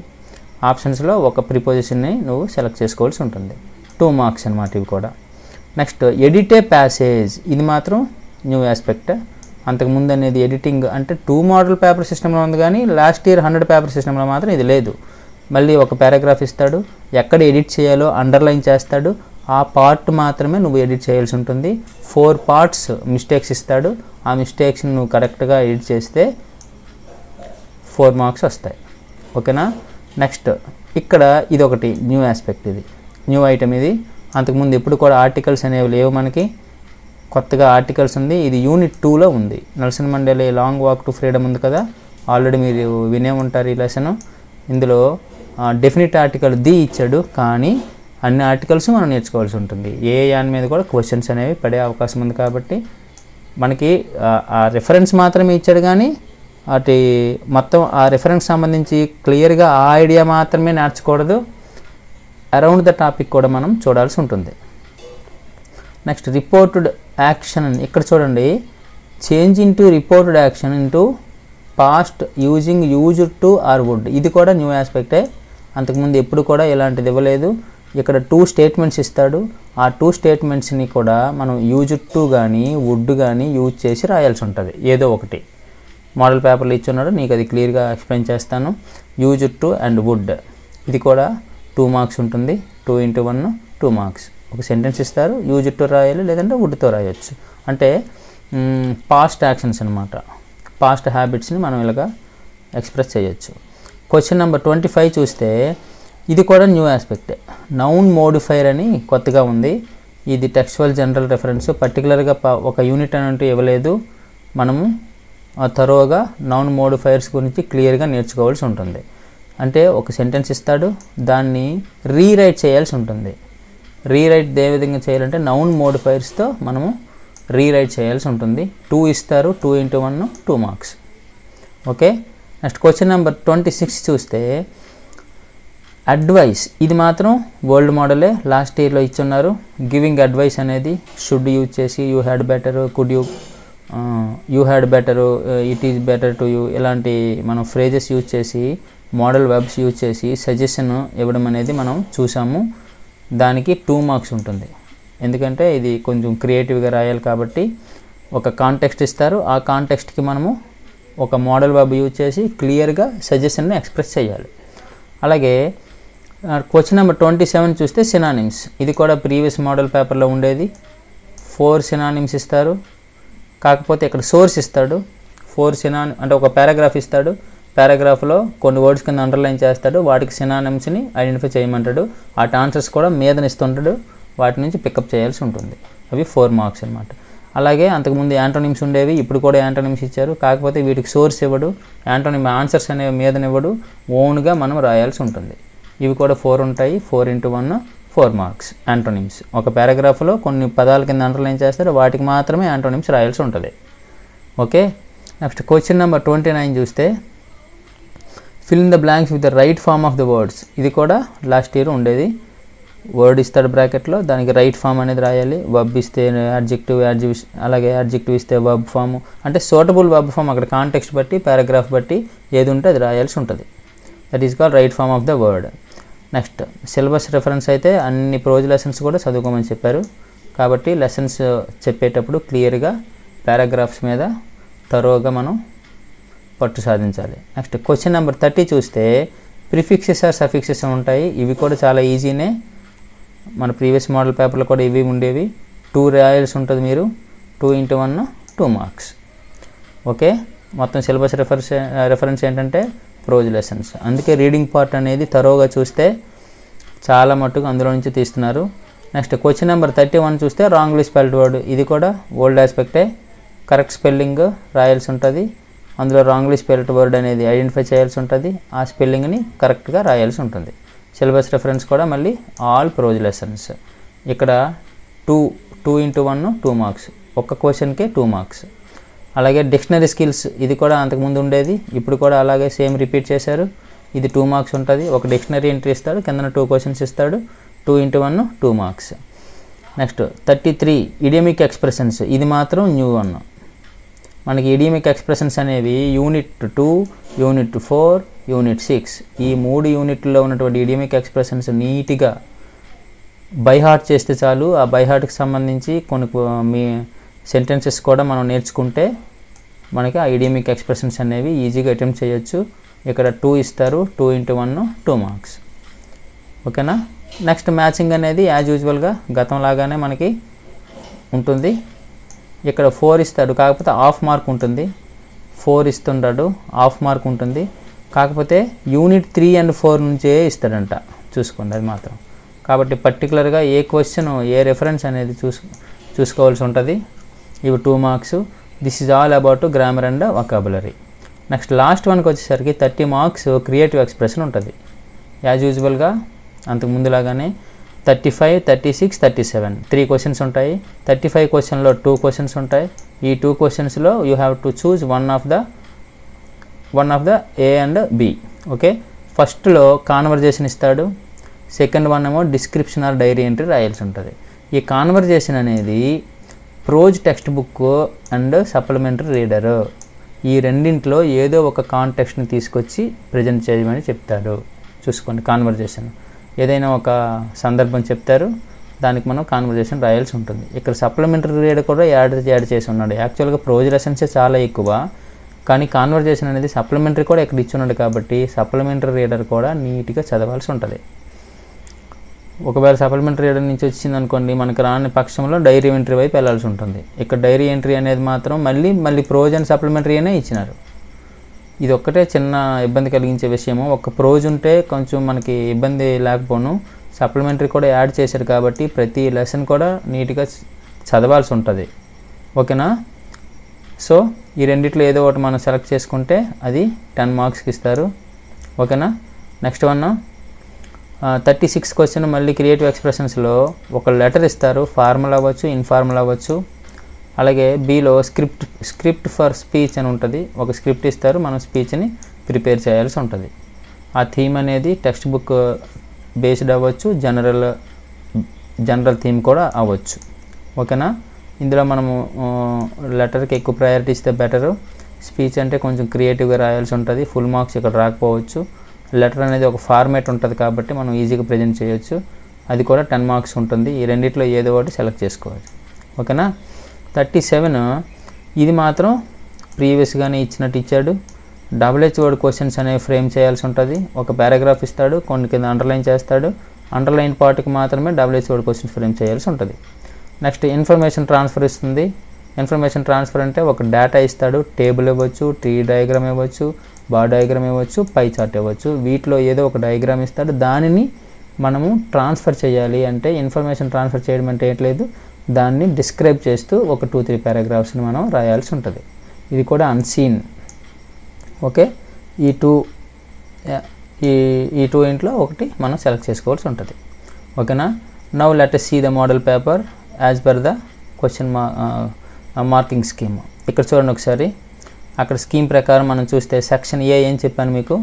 Speaker 1: ఆప్షన్స్లో ఒక ప్రిపోజిషన్ని నువ్వు సెలెక్ట్ చేసుకోవాల్సి ఉంటుంది. 2 మార్క్స్ అన్నమాట ఇవి కూడా. నెక్స్ట్ ఎడిటే ప్యాసేజ్, ఇది మాత్రం న్యూ ఆస్పెక్ట్. అంతకుముందు అనేది ఎడిటింగ్ అంటే 2 మోడల్ పేపర్ సిస్టంలో ఉంది, కానీ లాస్ట్ ఇయర్ 100 పేపర్ సిస్టంలో మాత్రం ఇది లేదు. మళ్ళీ ఒక పారాగ్రాఫ్ ఇస్తాడు, ఎక్కడ ఎడిట్ చేయాలో అండర్లైన్ చేస్తాడు, ఆ పార్ట్ మాత్రమే నువ్వు ఎడిట్ చేయాల్సి ఉంటుంది. 4 పార్ట్స్ మిస్టేక్స్ ఇస్తాడు, ఆ మిస్టేక్స్ని నువ్వు కరెక్ట్గా ఎడిట్ చేస్తే 4 మార్క్స్ వస్తాయి. ఓకేనా. నెక్స్ట్ ఇక్కడ ఇది ఒకటి న్యూ ఆస్పెక్ట్, ఇది న్యూ ఐటమ్. ఇది అంతకుముందు ఎప్పుడు కూడా ఆర్టికల్స్ అనేవి లేవు మనకి, కొత్తగా ఆర్టికల్స్ ఉంది. ఇది యూనిట్ 2లో ఉంది. Nelson Mandela long walk to freedom ఉంది కదా, ఆల్రెడీ మీరు వినే ఉంటారు ఈ లెసన్. ఇందులో డెఫినిట్ ఆర్టికల్ ది ఇచ్చాడు, కానీ అన్ని ఆర్టికల్స్ మనం నేర్చుకోవాల్సి ఉంటుంది. ఏ యాన్ మీద కూడా క్వశ్చన్స్ అనేవి పడే అవకాశం ఉంది. కాబట్టి మనకి ఆ రిఫరెన్స్ మాత్రమే ఇచ్చాడు, కానీ అటు మొత్తం ఆ రిఫరెన్స్ సంబంధించి క్లియర్గా ఆ ఐడియా మాత్రమే నేర్చుకూడదు, అరౌండ్ ద టాపిక్ కూడా మనం చూడాల్సి ఉంటుంది. నెక్స్ట్ రిపోర్టెడ్ యాక్షన్, ఇక్కడ చూడండి, change into reported action into past using used to or would. ఇది కూడా న్యూ ఆస్పెక్టే, అంతకుముందు ఎప్పుడు కూడా ఇలాంటిది ఇవ్వలేదు. ఇక్కడ 2 స్టేట్మెంట్స్ ఇస్తాడు, ఆ 2 స్టేట్మెంట్స్ని కూడా మనం యూజ్డ్ టు కానీ వుడ్ కానీ యూజ్ చేసి రాయాల్సి ఉంటుంది. ఏదో ఒకటి మోడల్ పేపర్లో ఇచ్చున్నాడు, నీకు అది క్లియర్గా ఎక్స్ప్లెయిన్ చేస్తాను. యూజ్డ్ టు అండ్ వుడ్, ఇది కూడా 2 మార్క్స్ ఉంటుంది. 2 × 1 2 మార్క్స్. ఒక సెంటెన్స్ ఇస్తారు, యూజ్డ్ టు రాయాలి, లేదంటే వుడ్తో రాయొచ్చు. అంటే పాస్ట్ యాక్షన్స్ అనమాట, పాస్ట్ హ్యాబిట్స్ని మనం ఇలాగా ఎక్స్ప్రెస్ చేయొచ్చు. క్వశ్చన్ నెంబర్ 25 చూస్తే ఇది కూడా న్యూ ఆస్పెక్టే. నౌన్ మోడిఫైర్ అని కొత్తగా ఉంది. ఇది టెక్స్చువల్ జనరల్ రెఫరెన్స్, పర్టికులర్గా ఒక యూనిట్ అంటూ ఇవ్వలేదు. మనము తరోగా నౌన్ మోడిఫైర్స్ గురించి క్లియర్గా నేర్చుకోవాల్సి ఉంటుంది. అంటే ఒక సెంటెన్స్ ఇస్తాడు, దాన్ని రీరైట్ చేయాల్సి ఉంటుంది. రీరైట్ ఏ విధంగా చేయాలంటే నౌన్ మోడిఫైర్స్తో మనము రీరైట్ చేయాల్సి ఉంటుంది. 2 ఇస్తారు, 2 × 1 2 marks. Okay. Next question number 26 చూస్తే అడ్వైస్, ఇది మాత్రం ఓల్డ్ మోడలే, లాస్ట్ ఇయర్లో ఇచ్చున్నారు. గివింగ్ అడ్వైస్ అనేది షుడ్ యూజ్ చేసి you had better, could you had better, it is better to you, ఇలాంటి మనం ఫ్రేజెస్ యూజ్ చేసి, మోడల్ వెబ్స్ యూజ్ చేసి సజెషన్ ఇవ్వడం అనేది మనం చూసాము. దానికి 2 మార్క్స్ ఉంటుంది. ఎందుకంటే ఇది కొంచెం క్రియేటివ్గా రాయాలి కాబట్టి ఒక కాంటెక్స్ట్ ఇస్తారు, ఆ కాంటెక్స్ట్కి మనము ఒక మోడల్ వెబ్ యూజ్ చేసి క్లియర్గా సజెషన్ని ఎక్స్ప్రెస్ చేయాలి. అలాగే క్వశ్చన్ నెంబర్ 27 చూస్తే సినానిమ్స్, ఇది కూడా ప్రీవియస్ మోడల్ పేపర్లో ఉండేది. 4 సినానిమ్స్ ఇస్తారు, కాకపోతే ఇక్కడ సోర్స్ ఇస్తాడు. 4 అంటే ఒక పారాగ్రాఫ్ ఇస్తాడు, పారాగ్రాఫ్లో కొన్ని వర్డ్స్ కింద అండర్లైన్ చేస్తాడు, వాటికి సినానిమ్స్ని ఐడెంటిఫై చేయమంటాడు. వాటి ఆన్సర్స్ కూడా మీదనిస్తుంటాడు, వాటి నుంచి పికప్ చేయాల్సి ఉంటుంది. అవి 4 మార్క్స్ అనమాట. అలాగే అంతకుముందు యాంటోనిమ్స్ ఉండేవి, ఇప్పుడు కూడా యాంటోనిమ్స్ ఇచ్చారు, కాకపోతే వీటికి సోర్స్ ఇవ్వడు, యాంటోనిమ్ ఆన్సర్స్ అనేవి మీదనివ్వడు, ఓన్గా మనం రాయాల్సి ఉంటుంది. ఇవి కూడా 4 ఉంటాయి. 4 × 1 4 మార్క్స్ యాంటోనిమ్స్. ఒక పారాగ్రాఫ్లో కొన్ని పదాల కింద అండర్లైన్ చేస్తారు, వాటికి మాత్రమే యాంటోనిమ్స్ రాయాల్సి ఉంటుంది. ఓకే. నెక్స్ట్ క్వశ్చన్ నెంబర్ 29 చూస్తే fill in the blanks with the right form of the words, ఇది కూడా లాస్ట్ ఇయర్ ఉండేది. వర్డ్ ఇస్తాడు బ్రాకెట్లో, దానికి రైట్ ఫామ్ అనేది రాయాలి. వబ్ ఇస్తే అడ్జెక్టివ్, అలాగే అడ్జెక్టివ్ ఇస్తే వబ్ ఫామ్, అంటే సూటబుల్ వబ్ ఫామ్ అక్కడ కాంటెక్స్ట్ బట్టి, పారాగ్రాఫ్ బట్టి ఏది ఉంటే అది రాయాల్సి ఉంటుంది. That is called right form of the word. Next syllabus reference అయితే అన్ని ప్రోజ్ లెసన్స్ కూడా చదువుకోమని చెప్పారు, కాబట్టి లెసన్స్ చెప్పేటప్పుడు క్లియర్గా పారాగ్రాఫ్స్ మీద తరోగా మనం పట్టు సాధించాలి. నెక్స్ట్ క్వశ్చన్ నెంబర్ 30 చూస్తే ప్రిఫిక్సెస్ ఆర్ సఫిక్సెస్ ఉంటాయి. ఇవి కూడా చాలా ఈజీనే, మన ప్రీవియస్ మోడల్ పేపర్లో కూడా ఇవి ఉండేవి. 2 రాయాల్సి ఉంటుంది మీరు. 2 × 1 2 మార్క్స్. ఓకే. మొత్తం సిలబస్ రెఫరెన్స్ ఏంటంటే ప్రోజ్ లెసన్స్, అందుకే రీడింగ్ పార్ట్ అనేది తరోగా చూస్తే చాలా మట్టుకు అందులో నుంచి తీస్తున్నారు. నెక్స్ట్ క్వశ్చన్ నెంబర్ 31 చూస్తే రాంగ్లీ స్పెల్డ్ వర్డ్, ఇది కూడా ఓల్డ్ ఆస్పెక్టే. కరెక్ట్ స్పెల్లింగ్ రాయాల్సి ఉంటుంది, అందులో రాంగ్లీ స్పెల్డ్ వర్డ్ అనేది ఐడెంటిఫై చేయాల్సి ఉంటుంది, ఆ స్పెల్లింగ్ని కరెక్ట్గా రాయాల్సి ఉంటుంది. సిలబస్ రెఫరెన్స్ కూడా మళ్ళీ ఆల్ ప్రోజ్ లెసన్స్. ఇక్కడ 2 × 1 2 మార్క్స్, ఒక్క క్వశ్చన్కే 2 మార్క్స్. అలాగే డిక్షనరీ స్కిల్స్, ఇది కూడా అంతకుముందు ఉండేది, ఇప్పుడు కూడా అలాగే సేమ్ రిపీట్ చేశారు. ఇది 2 మార్క్స్ ఉంటుంది. ఒక డిక్షనరీ ఎంట్రీ ఇస్తాడు, కింద 2 క్వశ్చన్స్ ఇస్తాడు. 2 × 1 2 మార్క్స్. నెక్స్ట్ 33 ఇడియమిక్ ఎక్స్ప్రెషన్స్, ఇది మాత్రం న్యూ వన్. మనకి ఇడియమిక్ ఎక్స్ప్రెషన్స్ అనేవి యూనిట్ 2, యూనిట్ 4, యూనిట్ 6 ఈ 3 యూనిట్లో ఉన్నటువంటి ఇడియమిక్ ఎక్స్ప్రెషన్స్ నీట్గా బైహార్ట్ చేస్తే చాలు. ఆ బైహార్ట్కి సంబంధించి కొన్ని మీ సెంటెన్సెస్ కూడా మనం నేర్చుకుంటే మనకి ఆ ఇడియమిక్ ఎక్స్ప్రెషన్స్ అనేవి ఈజీగా అటెంప్ట్ చేయొచ్చు. ఇక్కడ 2 ఇస్తారు, 2 × 1 2 మార్క్స్. ఓకేనా. నెక్స్ట్ మ్యాచింగ్ అనేది యాజ్ యూజువల్గా గతం లాగానే మనకి ఉంటుంది. ఇక్కడ 4 ఇస్తాడు, కాకపోతే హాఫ్ మార్క్ ఉంటుంది. 4 ఇస్తుంటాడు, హాఫ్ మార్క్ ఉంటుంది. కాకపోతే యూనిట్ 3 and 4 నుంచే ఇస్తాడంట, చూసుకోండి అది మాత్రం. కాబట్టి పర్టికులర్గా ఏ క్వశ్చన్ ఏ రెఫరెన్స్ అనేది చూసుకోవాల్సి ఉంటుంది. ఇవి 2 marks. This is all about grammar and vocabulary. Next last వన్కి వచ్చేసరికి 30 మార్క్స్ క్రియేటివ్ ఎక్స్ప్రెషన్ ఉంటుంది. యాజ్ యూజువల్గా అంతకు ముందులాగానే 35, 36, 37 3 క్వశ్చన్స్ ఉంటాయి. 35 క్వశ్చన్లో 2 క్వశ్చన్స్ ఉంటాయి. ఈ 2 క్వశ్చన్స్లో you have to choose one of the A and B. Okay. ఫస్ట్లో కాన్వర్జేషన్ ఇస్తాడు, సెకండ్ వన్ ఏమో డిస్క్రిప్షన్ ఆర్ డైరీ ఎంట్రీ రాయాల్సి ఉంటుంది. ఈ కాన్వర్జేషన్ అనేది prose text book and supplementary reader, ఈ రెండింటిలో ఏదో ఒక కాంటెక్స్ట్ని తీసుకొచ్చి ప్రజెంట్ చేయమని చెప్తాడు. చూసుకోండి, కాన్వర్జేషన్ ఏదైనా ఒక సందర్భం చెప్తారు, దానికి మనం కాన్వర్జేషన్ రాయాల్సి ఉంటుంది. ఇక్కడ సప్లిమెంటరీ రీడర్ కూడా యాడ్ చేసి ఉన్నాడు. యాక్చువల్గా ప్రోజ్ లెసన్సే చాలా ఎక్కువ, కానీ కాన్వర్జేషన్ అనేది సప్లిమెంటరీ కూడా ఇక్కడ ఇచ్చి ఉన్నాడు కాబట్టి సప్లిమెంటరీ రీడర్ కూడా నీట్గా చదవాల్సి ఉంటుంది. ఒకవేళ సప్లిమెంటరీ రీడర్ నుంచి వచ్చింది అనుకోండి, మనకు రాని పక్షంలో డైరీ ఎంట్రీ వైపు వెళ్ళాల్సి ఉంటుంది. ఇక్కడ డైరీ ఎంట్రీ అనేది మాత్రం మళ్ళీ ప్రోజ్ అండ్ సప్లిమెంటరీ అనే ఇచ్చినారు. ఇది ఒక్కటే చిన్న ఇబ్బంది కలిగించే విషయము. ఒక ప్రోజ్ ఉంటే కొంచెం మనకి ఇబ్బంది లేకపోను, సప్లిమెంటరీ కూడా యాడ్ చేశారు కాబట్టి ప్రతి లెసన్ కూడా నీట్గా చదవాల్సి ఉంటుంది. ఓకేనా. సో ఈ రెండిట్లో ఏదో ఒకటి మనం సెలెక్ట్ చేసుకుంటే అది 10 మార్క్స్కి ఇస్తారు. ఓకేనా. నెక్స్ట్ వన్ 36 క్వశ్చన్ మళ్ళీ క్రియేటివ్ ఎక్స్ప్రెషన్స్లో ఒక లెటర్ ఇస్తారు, ఫార్మల్ అవ్వచ్చు, ఇన్ఫార్మల్ అవ్వచ్చు. అలాగే బీలో స్క్రిప్ట్ ఫర్ స్పీచ్ అని ఉంటుంది. ఒక స్క్రిప్ట్ ఇస్తారు, మనం స్పీచ్ని ప్రిపేర్ చేయాల్సి ఉంటుంది. ఆ థీమ్ అనేది టెక్స్ట్ బుక్ బేస్డ్ అవ్వచ్చు, జనరల్ థీమ్ కూడా అవ్వచ్చు. ఓకేనా. ఇందులో మనము లెటర్కి ఎక్కువ ప్రయారిటీ ఇస్తే బెటరు. స్పీచ్ అంటే కొంచెం క్రియేటివ్గా రాయాల్సి ఉంటుంది, ఫుల్ మార్క్స్ ఇక్కడ రాకపోవచ్చు. లెటర్ అనేది ఒక ఫార్మేట్ ఉంటుంది కాబట్టి మనం ఈజీగా ప్రజెంట్ చేయొచ్చు, అది కూడా 10 మార్క్స్ ఉంటుంది. ఈ రెండిట్లో ఏదో ఒకటి సెలెక్ట్ చేసుకోవచ్చు. ఓకేనా. 37 ఇది మాత్రం ప్రీవియస్గానే ఇచ్చినట్టు ఇచ్చాడు. డబుల్-హెచ్ వర్డ్ క్వశ్చన్స్ అనేవి ఫ్రేమ్ చేయాల్సి ఉంటుంది. ఒక పారాగ్రాఫ్ ఇస్తాడు, కొన్ని కింద అండర్లైన్ చేస్తాడు. అండర్లైన్ పార్ట్కి మాత్రమే డబుల్-హెచ్ వర్డ్ క్వశ్చన్స్ ఫ్రేమ్ చేయాల్సి ఉంటుంది. నెక్స్ట్ ఇన్ఫర్మేషన్ ట్రాన్స్ఫర్ ఇస్తుంది. ఇన్ఫర్మేషన్ ట్రాన్స్ఫర్ అంటే ఒక డేటా ఇస్తాడు, టేబుల్ ఇవ్వచ్చు, ట్రీ డయాగ్రామ్ ఇవ్వచ్చు, బార్ డయాగ్రామ్ ఇవ్వచ్చు, పై చార్ట్ ఇవ్వచ్చు. వీటిలో ఏదో ఒక డయాగ్రామ్ ఇస్తాడు, దానిని మనము ట్రాన్స్ఫర్ చేయాలి. అంటే ఇన్ఫర్మేషన్ ట్రాన్స్ఫర్ చేయడం అంటే ఏం లేదు, దాన్ని డిస్క్రైబ్ చేస్తూ ఒక 2-3 పారాగ్రాఫ్స్ని మనం రాయాల్సి ఉంటుంది. ఇది కూడా అన్సీన్. ఓకే. ఈ టూ ఇంట్లో ఒకటి మనం సెలెక్ట్ చేసుకోవాల్సి ఉంటుంది. ఓకేనా. Now let us see the model paper as per the question marking scheme. ఇక్కడ చూడండి ఒకసారి, అక్కడ స్కీమ్ ప్రకారం మనం చూస్తే సెక్షన్ ఏ ఏం చెప్పాను మీకు,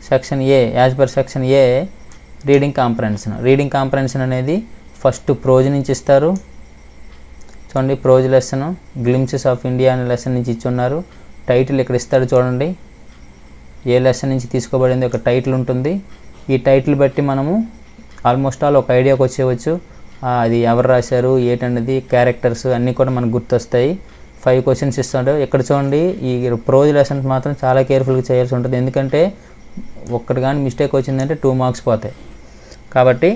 Speaker 1: సెక్షన్ ఏ యాజ్ పర్ సెక్షన్ ఏ రీడింగ్ కాంప్రహెన్షన్. రీడింగ్ కాంప్రహెన్షన్ అనేది ఫస్ట్ ప్రోజ్ నుంచి ఇస్తారు. చూడండి, prose lesson glimpses of India అనే లెసన్ నుంచి ఇచ్చి ఉన్నారు. టైటిల్ ఇక్కడ ఇస్తాడు చూడండి, ఏ లెసన్ నుంచి తీసుకోబడింది ఒక టైటిల్ ఉంటుంది. ఈ టైటిల్ బట్టి మనము ఆల్మోస్ట్ ఆల్ ఒక ఐడియాకి వచ్చేవచ్చు, అది ఎవరు రాశారు ఏంటనేది, క్యారెక్టర్స్ అన్నీ కూడా మనకు గుర్తొస్తాయి. 5 క్వశ్చన్స్ ఇస్తాడు. ఇక్కడ చూడండి, ఈ ప్రోజ్ లెసన్స్ మాత్రం చాలా కేర్ఫుల్గా చేయాల్సి ఉంటుంది, ఎందుకంటే ఒక్కటి కానీ మిస్టేక్ వచ్చిందంటే 2 మార్క్స్ పోతాయి. కాబట్టి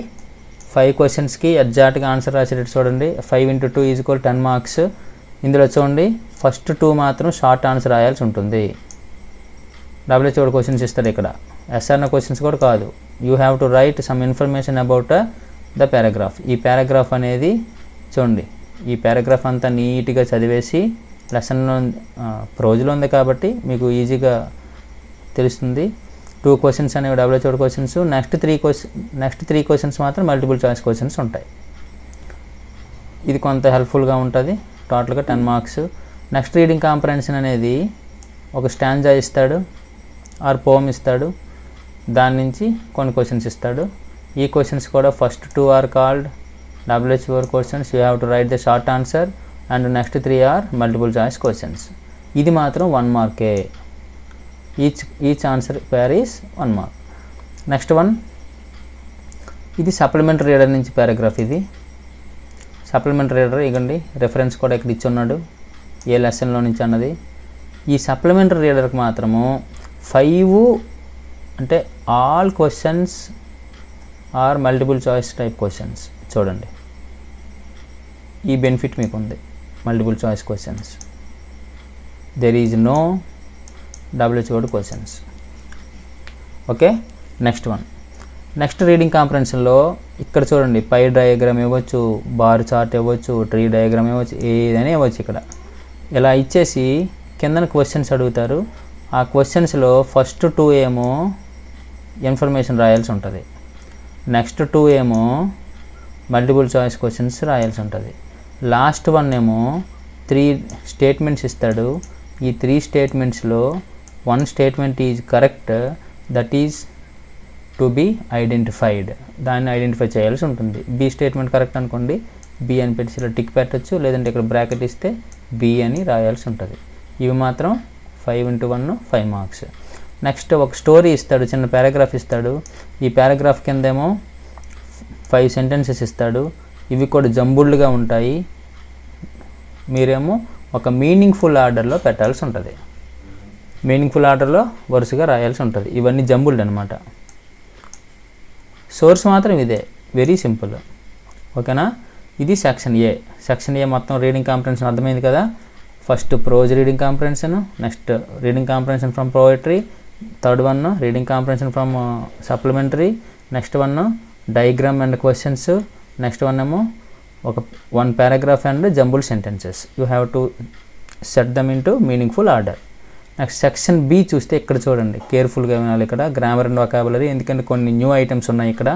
Speaker 1: 5 క్వశ్చన్స్కి ఎగ్జాక్ట్గా ఆన్సర్ రాసేటట్టు చూడండి. 5 × 2 = 10 మార్క్స్. ఇందులో చూడండి, ఫస్ట్ 2 మాత్రం షార్ట్ ఆన్సర్ రాయాల్సి ఉంటుంది. డబుల్-హెచ్ వర్డ్ క్వశ్చన్స్ ఇస్తాడు. ఇక్కడ ఎస్ఆర్న క్వశ్చన్స్ కూడా కాదు. You have to write some information about the paragraph. ఈ పారాగ్రాఫ్ అనేది చూడండి, ఈ పారాగ్రాఫ్ అంతా నీట్గా చదివేసి లెసన్లో ప్రోజ్లో ఉంది కాబట్టి మీకు ఈజీగా తెలుస్తుంది. 2 క్వశ్చన్స్ అనేవి double-H word questions. Next 3 questions మాత్రం మల్టిపుల్ చాయిస్ క్వశ్చన్స్ ఉంటాయి. ఇది కొంత హెల్ప్ఫుల్గా ఉంటుంది. టోటల్గా 10 మార్క్స్. నెక్స్ట్ రీడింగ్ కాంప్రహెన్షన్ అనేది ఒక స్టాంజా ఇస్తాడు ఆర్ పోమ్ ఇస్తాడు, దాని నుంచి కొన్ని క్వశ్చన్స్ ఇస్తాడు. ఈ క్వశ్చన్స్ కూడా first 2 are called double H word questions. You have to write the short answer and next 3 are multiple choice questions. ఇది మాత్రం 1 మార్కే. Each answer per is 1 mark. Next one, ఇది సప్లిమెంటరీ రీడర్ నుంచి పారాగ్రాఫ్. ఇది supplementary reader, ఇగండి reference కూడా ఇక్కడ ఇచ్చి ఉన్నాడు, ఏ లెసన్లో నుంచి అన్నది. ఈ సప్లిమెంటరీ రీడర్కి మాత్రము 5 అంటే all questions are multiple choice type questions. చూడండి, ఈ బెనిఫిట్ మీకు ఉంది, multiple choice questions. There is no WHO questions. Okay, next reading కాంప్రహెన్షన్లో ఇక్కడ చూడండి, పై డయాగ్రామ్ ఇవ్వచ్చు, బార్ చార్ట్ ఇవ్వచ్చు, ట్రీ డయాగ్రామ్ ఇవ్వచ్చు, ఏదైనా ఇవ్వచ్చు. ఇక్కడ ఇలా ఇచ్చేసి కిందన క్వశ్చన్స్ అడుగుతారు. ఆ క్వశ్చన్స్లో ఫస్ట్ 2 ఏమో ఇన్ఫర్మేషన్ రాయాల్సి ఉంటుంది, నెక్స్ట్ 2 ఏమో మల్టిపుల్ చాయిస్ క్వశ్చన్స్ రాయాల్సి ఉంటుంది, లాస్ట్ 1 ఏమో 3 స్టేట్మెంట్స్ ఇస్తాడు. ఈ 3 స్టేట్మెంట్స్లో 1 statement is correct, that is to be identified. దాన్ని ఐడెంటిఫై చేయాల్సి ఉంటుంది. బి స్టేట్మెంట్ కరెక్ట్ అనుకోండి, బి అని పెట్టి ఇలా టిక్ పెట్టచ్చు, లేదంటే ఇక్కడ బ్రాకెట్ ఇస్తే బి అని రాయాల్సి ఉంటుంది. ఇవి మాత్రం 5 × 1 5 మార్క్స్. నెక్స్ట్ ఒక స్టోరీ ఇస్తాడు, చిన్న పారాగ్రాఫ్ ఇస్తాడు. ఈ పారాగ్రాఫ్ కిందేమో 5 సెంటెన్సెస్ ఇస్తాడు. ఇవి కూడా జంబుల్డ్గా ఉంటాయి. మీరేమో ఒక మీనింగ్ఫుల్ ఆర్డర్లో పెట్టాల్సి ఉంటుంది, మీనింగ్ఫుల్ ఆర్డర్లో వరుసగా రాయాల్సి ఉంటుంది. ఇవన్నీ జంబుల్డ్ అనమాట. సోర్స్ మాత్రం ఇదే, వెరీ సింపుల్. ఓకేనా, ఇది సెక్షన్ ఏ. సెక్షన్ ఏ మొత్తం రీడింగ్ కాంప్రహెన్షన్ అర్థమైంది కదా. First prose reading comprehension, next reading comprehension from poetry, third 1 reading comprehension from supplementary, next 1 diagram and questions, next 1 ఏమో ఒక 1 paragraph and jumbled sentences. You have to set them into meaningful order. Next section B చూస్తే ఇక్కడ చూడండి, కేర్ఫుల్గా వినాలి. ఇక్కడ grammar and vocabulary, ఎందుకంటే కొన్ని న్యూ ఐటమ్స్ ఉన్నాయి ఇక్కడ.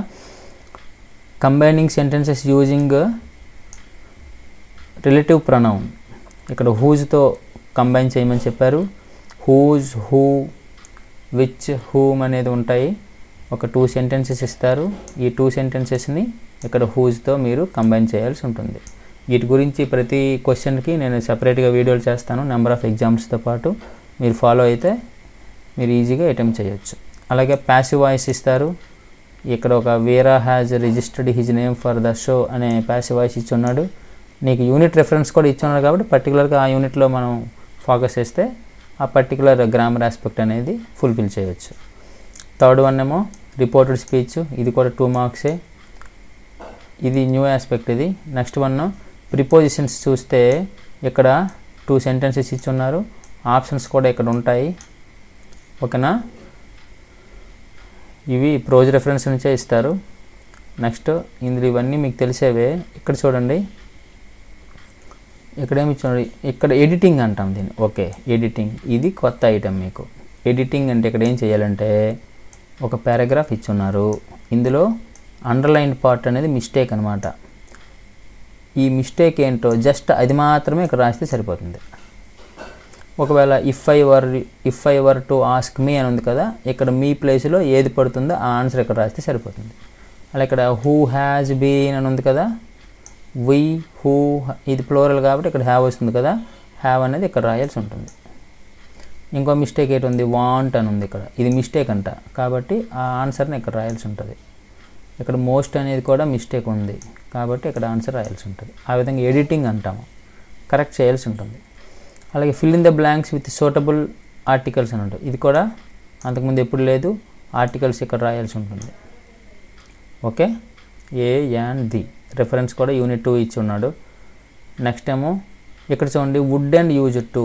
Speaker 1: Combining sentences using relative pronoun. ఇక్కడ హూజ్తో కంబైన్ చేయమని చెప్పారు. హూజ్, హూ, విచ్, హూమ్ అనేది ఉంటాయి. ఒక 2 సెంటెన్సెస్ ఇస్తారు. ఈ 2 సెంటెన్సెస్ని ఇక్కడ హూజ్తో మీరు కంబైన్ చేయాల్సి ఉంటుంది. వీటి గురించి ప్రతి క్వశ్చన్కి నేను సపరేట్గా వీడియోలు చేస్తాను, నెంబర్ ఆఫ్ ఎగ్జామ్స్తో పాటు. మీరు ఫాలో అయితే మీరు ఈజీగా అటెంప్ట్ చేయొచ్చు. అలాగే ప్యాసివ్ వాయిస్ ఇస్తారు. ఇక్కడ ఒక Veera has registered his name for the show అనే ప్యాసివ్ వాయిస్ ఇచ్చున్నాడు. నీకు యూనిట్ రెఫరెన్స్ కూడా ఇచ్చున్నాడు కాబట్టి పర్టికులర్గా ఆ యూనిట్లో మనం ఫోకస్ చేస్తే ఆ పర్టికులర్ గ్రామర్ ఆస్పెక్ట్ అనేది ఫుల్ఫిల్ చేయొచ్చు. థర్డ్ 1 ఏమో రిపోర్టెడ్ స్పీచ్, ఇది కూడా 2 మార్క్సే. ఇది న్యూ ఆస్పెక్ట్ ఇది. నెక్స్ట్ 1 ప్రిపోజిషన్స్ చూస్తే ఇక్కడ 2 సెంటెన్సెస్ ఇచ్చున్నారు. ఆప్షన్స్ కూడా ఇక్కడ ఉంటాయి. ఓకేనా, ఇవి ప్రోజ్ రెఫరెన్స్ నుంచే ఇస్తారు. నెక్స్ట్ ఇందులో ఇవన్నీ మీకు తెలిసేవే. ఇక్కడ చూడండి, ఇక్కడేమి చూడండి, ఇక్కడ ఎడిటింగ్ అంటాం దీన్ని. ఓకే, ఎడిటింగ్ ఇది కొత్త ఐటెం మీకు. ఎడిటింగ్ అంటే ఇక్కడ ఏం చేయాలంటే ఒక పారాగ్రాఫ్ ఇచ్చున్నారు. ఇందులో అండర్లైన్ పార్ట్ అనేది మిస్టేక్ అనమాట. ఈ మిస్టేక్ ఏంటో జస్ట్ అది మాత్రమే ఇక్కడ రాస్తే సరిపోతుంది. ఒకవేళ if I were to ask me అని ఉంది కదా, ఇక్కడ మీ ప్లేస్లో ఏది పడుతుందో ఆ ఆన్సర్ ఇక్కడ రాస్తే సరిపోతుంది. అలా ఇక్కడ హూ హ్యాజ్ బీన్ అని ఉంది కదా, వి, హూ, ఇది ప్లోరల్ కాబట్టి ఇక్కడ హ్యావ్ వస్తుంది కదా, హ్యావ్ అనేది ఇక్కడ రాయాల్సి ఉంటుంది. ఇంకో మిస్టేక్ ఏంటి ఉంది, వాంట్ అని ఉంది ఇక్కడ, ఇది మిస్టేక్ అంట కాబట్టి ఆ ఆన్సర్ని ఇక్కడ రాయాల్సి ఉంటుంది. ఇక్కడ మోస్ట్ అనేది కూడా మిస్టేక్ ఉంది కాబట్టి ఇక్కడ ఆన్సర్ రాయాల్సి ఉంటుంది. ఆ విధంగా ఎడిటింగ్ అంటాము, కరెక్ట్ చేయాల్సి ఉంటుంది. అలాగే fill in the blanks with suitable articles అని ఉంటుంది. ఇది కూడా అంతకుముందు ఎప్పుడు లేదు, ఆర్టికల్స్ ఇక్కడ రాయాల్సి ఉంటుంది. Okay, A and the reference కూడా యూనిట్ 2 ఇచ్చి ఉన్నాడు. నెక్స్ట్ ఏమో ఇక్కడ చూడండి, వుడ్ అండ్ యూజ్ టు,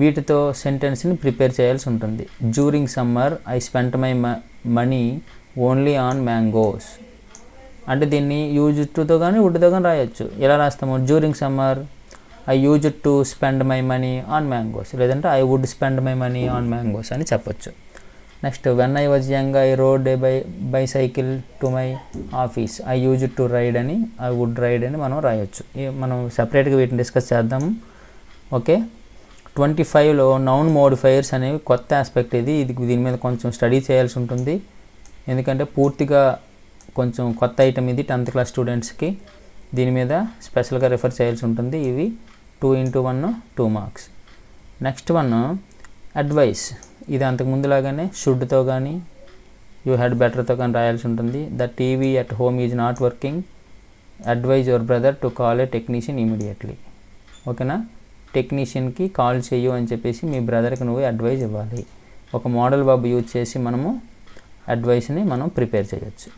Speaker 1: వీటితో సెంటెన్స్ని ప్రిపేర్ చేయాల్సి ఉంటుంది. During summer I spent my money only on mangoes అంటే దీన్ని యూజ్ టుతో కానీ వుడ్తో కానీ రాయొచ్చు. ఎలా రాస్తాము, during summer I use to spend my money on mangoes, లేదంటే I would spend my money on mangoes అని చెప్పొచ్చు. Next when I was young I rode a bicycle to my office, I use to ride అని, I would ride అని మనం రాయొచ్చు. మనం సపరేట్గా వీటిని డిస్కస్ చేద్దాము. ఓకే, 25లో నౌన్ మోడిఫైయర్స్ అనేవి కొత్త ఆస్పెక్ట్. దీని మీద కొంచెం స్టడీ చేయాల్సి ఉంటుంది, ఎందుకంటే పూర్తిగా కొంచెం కొత్త ఐటమ్ ఇది 10th క్లాస్ స్టూడెంట్స్కి. దీని మీద స్పెషల్గా రెఫర్ చేయాల్సి ఉంటుంది. ఇవి 2 × 1 2 మార్క్స్. నెక్స్ట్ 1 అడ్వైస్, ఇది అంతకుముందులాగానే షుడ్తో కానీ యూ హ్యాడ్ బెటర్తో కానీ రాయాల్సి ఉంటుంది. The TV at home is not working, advise your brother to call a technician immediately. ఓకేనా, టెక్నీషియన్కి కాల్ చెయ్యు అని చెప్పేసి మీ బ్రదర్కి నువ్వు అడ్వైజ్ ఇవ్వాలి. ఒక మోడల్ వర్బ్ యూజ్ చేసి మనము అడ్వైస్ని మనం ప్రిపేర్ చేయొచ్చు.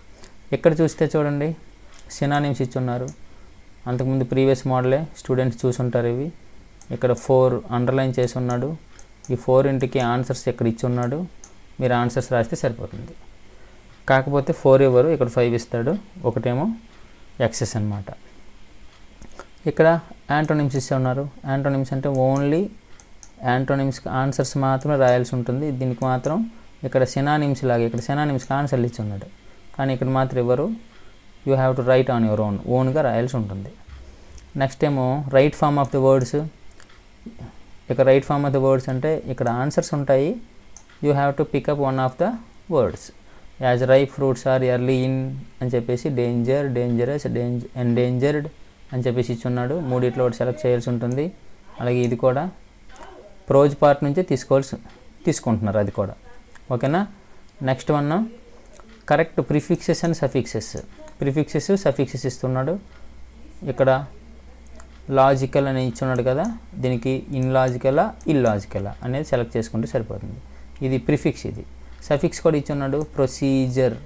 Speaker 1: ఇక్కడ చూస్తే చూడండి సినానిమ్స్ ఇచ్చున్నారు. అంతకుముందు ప్రీవియస్ మోడలే స్టూడెంట్స్ చూసుంటారు. ఇవి ఇక్కడ 4 అండర్లైన్ చేసి ఉన్నాడు. ఈ 4 ఆన్సర్స్ ఇక్కడ ఇచ్చి ఉన్నాడు. మీరు ఆన్సర్స్ రాస్తే సరిపోతుంది. కాకపోతే 4 ఇవ్వరు, ఇక్కడ 5 ఇస్తాడు. ఒకటేమో ఎక్సెస్ అనమాట. ఇక్కడ యాంటోనిమ్స్ ఇస్తే ఉన్నారు. యాంటోనిమ్స్ అంటే ఓన్లీ యాంటోనిమ్స్కి ఆన్సర్స్ మాత్రమే రాయాల్సి ఉంటుంది. దీనికి మాత్రం ఇక్కడ సినానిమ్స్ లాగా ఇక్కడ సినానిమ్స్కి ఆన్సర్లు ఇచ్చి ఉన్నాడు, కానీ ఇక్కడ మాత్రం ఇవ్వరు. You have to write on your ఓన్గా రాయాల్సి ఉంటుంది. నెక్స్ట్ ఏమో write form of the words. ఇక్కడ write form of the words అంటే ఇక్కడ ఆన్సర్స్ ఉంటాయి. You have to pick up one of the words. As ripe fruits are early in అని చెప్పేసి డేంజర్, డేంజరస్, ఎండేంజర్డ్ అని చెప్పేసి ఇచ్చున్నాడు. మూడిట్లో ఒకటి సెలెక్ట్ చేయాల్సి ఉంటుంది. అలాగే ఇది కూడా ప్రోజ్ పార్ట్ నుంచే తీసుకుంటున్నారు, అది కూడా ఓకేనా. Next one correct prefixes and suffixes. Prefixes suffixes ఇస్తున్నాడు. ఇక్కడ లాజికల్ అని ఇచ్చున్నాడు కదా, దీనికి ఇన్లాజికలా ఇల్లాజికలా అనేది సెలెక్ట్ చేసుకుంటే సరిపోతుంది. ఇది ప్రిఫిక్స్. ఇది సఫిక్స్ కూడా ఇచ్చున్నాడు. ప్రొసీజర్,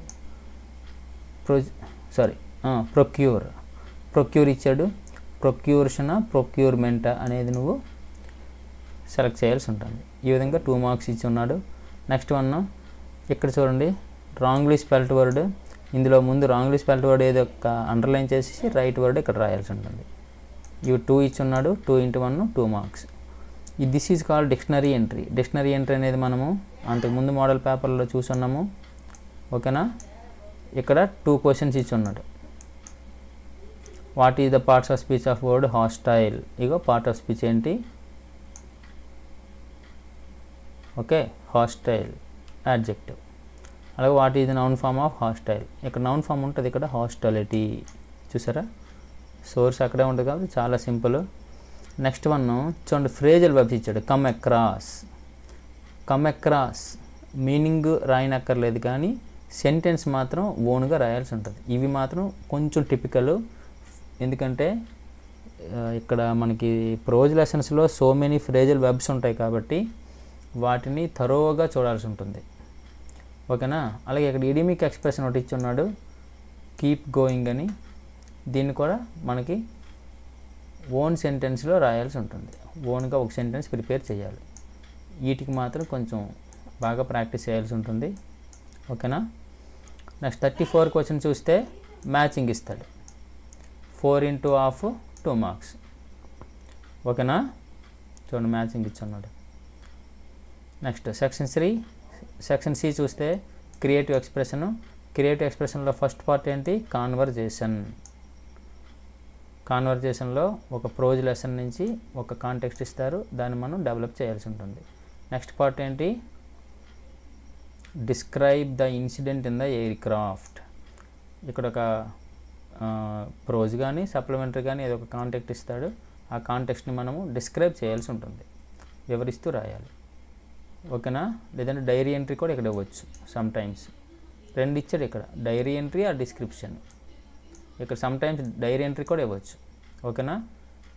Speaker 1: ప్రొక్యూర్ ఇచ్చాడు. ప్రొక్యూర్షనా ప్రొక్యూర్మెంటా అనేది నువ్వు సెలెక్ట్ చేయాల్సి ఉంటుంది. ఈ విధంగా 2 మార్క్స్ ఇచ్చి ఉన్నాడు. నెక్స్ట్ వన్ ఇక్కడ చూడండి రాంగ్లీ స్పెల్ట్ వర్డ్. ఇందులో ముందు రాంగ్లీ స్పెల్ట్ వర్డ్ ఏదో ఒక అండర్లైన్ చేసేసి రైట్ వర్డ్ ఇక్కడ రాయాల్సి ఉంటుంది. ఇవి 2 ఇచ్చి ఉన్నాడు. 2 × 1 2 marks. This is called dictionary entry. Dictionary entry అనేది మనము అంతకుముందు మోడల్ పేపర్లో చూసున్నాము, ఓకేనా. ఇక్కడ 2 క్వశ్చన్స్ ఇచ్చి ఉన్నాడు. What is the parts of speech of word hostile. ఇగో పార్ట్ ఆఫ్ స్పీచ్ ఏంటి, ఓకే, హాస్టైల్ యాడ్జెక్టివ్. అలాగే what is the noun form of hostile. ఇక్కడ నౌన్ ఫామ్ ఉంటుంది, ఇక్కడ హాస్టాలిటీ. చూసారా, సోర్స్ అక్కడే ఉంటుంది కాబట్టి చాలా సింపుల్. నెక్స్ట్ వన్ చూడండి ఫ్రేజల్ వర్బ్స్ ఇచ్చాడు. Come across. Come across meaning రాయనక్కర్లేదు, కానీ సెంటెన్స్ మాత్రం ఓన్గా రాయాల్సి ఉంటుంది. ఇవి మాత్రం కొంచెం టిపికల్, ఎందుకంటే ఇక్కడ మనకి ప్రోజ్ లెసన్స్లో సో మెనీ ఫ్రేజల్ వెబ్స్ ఉంటాయి కాబట్టి వాటిని థరోగా చూడాల్సి ఉంటుంది, ఓకేనా. అలాగే ఇక్కడ ఇడిమిక్ ఎక్స్ప్రెషన్ ఒకటి ఇచ్చున్నాడు, కీప్ గోయింగ్ అని. దీన్ని కూడా మనకి ఓన్ సెంటెన్స్లో రాయాల్సి ఉంటుంది. ఓన్గా ఒక సెంటెన్స్ ప్రిపేర్ చేయాలి. వీటికి మాత్రం కొంచెం బాగా ప్రాక్టీస్ చేయాల్సి ఉంటుంది, ఓకేనా. నెక్స్ట్ 34 క్వశ్చన్ చూస్తే మ్యాచింగ్ ఇస్తాడు. 4 × 2 మార్క్స్, ఓకేనా. చూడండి మ్యాచింగ్ ఇచ్చున్నాడు. నెక్స్ట్ సెక్షన్ సి చూస్తే క్రియేటివ్ ఎక్స్ప్రెషన్. క్రియేటివ్ ఎక్స్ప్రెషన్లో ఫస్ట్ పార్ట్ ఏంటి, కాన్వర్జేషన్లో ఒక ప్రోజ్ లెసన్ నుంచి ఒక కాంటెక్స్ట్ ఇస్తారు, దాన్ని మనం డెవలప్ చేయాల్సి ఉంటుంది. నెక్స్ట్ పార్ట్ ఏంటి, describe the incident in the air craft. ఇక్కడ ఒక ప్రోజ్ కానీ సప్లిమెంటరీ కానీ ఏదో ఒక కాంటెక్స్ట్ ఇస్తాడు, ఆ కాంటెక్స్ట్ని మనము డిస్క్రైబ్ చేయాల్సి ఉంటుంది, వివరిస్తూ రాయాలి, ఓకేనా. లేదంటే డైరీ ఎంట్రీ కూడా ఇక్కడ ఇవ్వచ్చు. సమ్ టైమ్స్ 2 ఇచ్చాడు ఇక్కడ, డైరీ ఎంట్రీ ఆ డిస్క్రిప్షన్. ఇక్కడ సమ్ టైమ్స్ డైరీ ఎంట్రీ కూడా ఇవ్వచ్చు, ఓకేనా.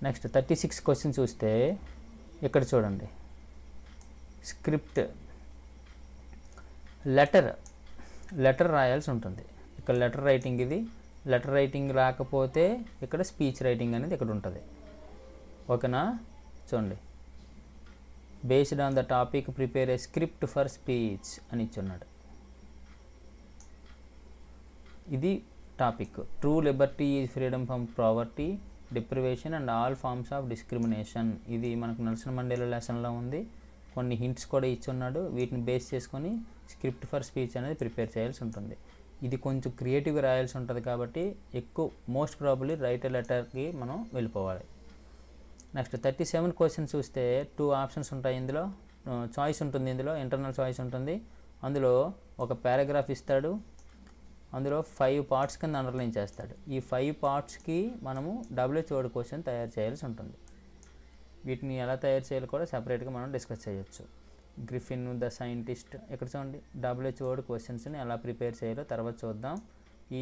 Speaker 1: నెక్స్ట్ 36 క్వశ్చన్ చూస్తే ఇక్కడ చూడండి స్క్రిప్ట్. లెటర్ రాయాల్సి ఉంటుంది. ఇక్కడ లెటర్ రైటింగ్. ఇది లెటర్ రైటింగ్ రాకపోతే ఇక్కడ స్పీచ్ రైటింగ్ అనేది ఇక్కడ ఉంటుంది, ఓకేనా. చూడండి based on the topic prepare a script for speech అని ఇచ్చున్నాడు. ఇది topic. True liberty is freedom from poverty, deprivation and all forms of discrimination. ఇది మనకు నెల్సన్ మండేలా లెసన్లో ఉంది. కొన్ని హింట్స్ కూడా ఇచ్చున్నాడు, వీటిని బేస్ చేసుకొని స్క్రిప్ట్ ఫర్ స్పీచ్ అనేది ప్రిపేర్ చేయాల్సి ఉంటుంది. ఇది కొంచెం క్రియేటివ్గా రాయాల్సి ఉంటుంది కాబట్టి ఎక్కువ మోస్ట్ ప్రాబబ్లీ రైటర్ లెటర్కి మనం వెళ్ళిపోవాలి. నెక్స్ట్ 37 క్వశ్చన్ చూస్తే 2 ఆప్షన్స్ ఉంటాయి. ఇందులో చాయిస్ ఉంటుంది, ఇందులో ఇంటర్నల్ చాయిస్ ఉంటుంది. అందులో ఒక పారాగ్రాఫ్ ఇస్తాడు, అందులో 5 పార్ట్స్ కింద అండర్లైన్ చేస్తాడు. ఈ 5 పార్ట్స్కి మనము WHO క్వశ్చన్ తయారు చేయాల్సి ఉంటుంది. వీటిని ఎలా తయారు చేయాలో కూడా సపరేట్గా మనం డిస్కస్ చేయొచ్చు. Griffin the scientist. ఇక్కడ చూడండి WHO క్వశ్చన్స్ని ఎలా ప్రిపేర్ చేయాలో తర్వాత చూద్దాం. ఈ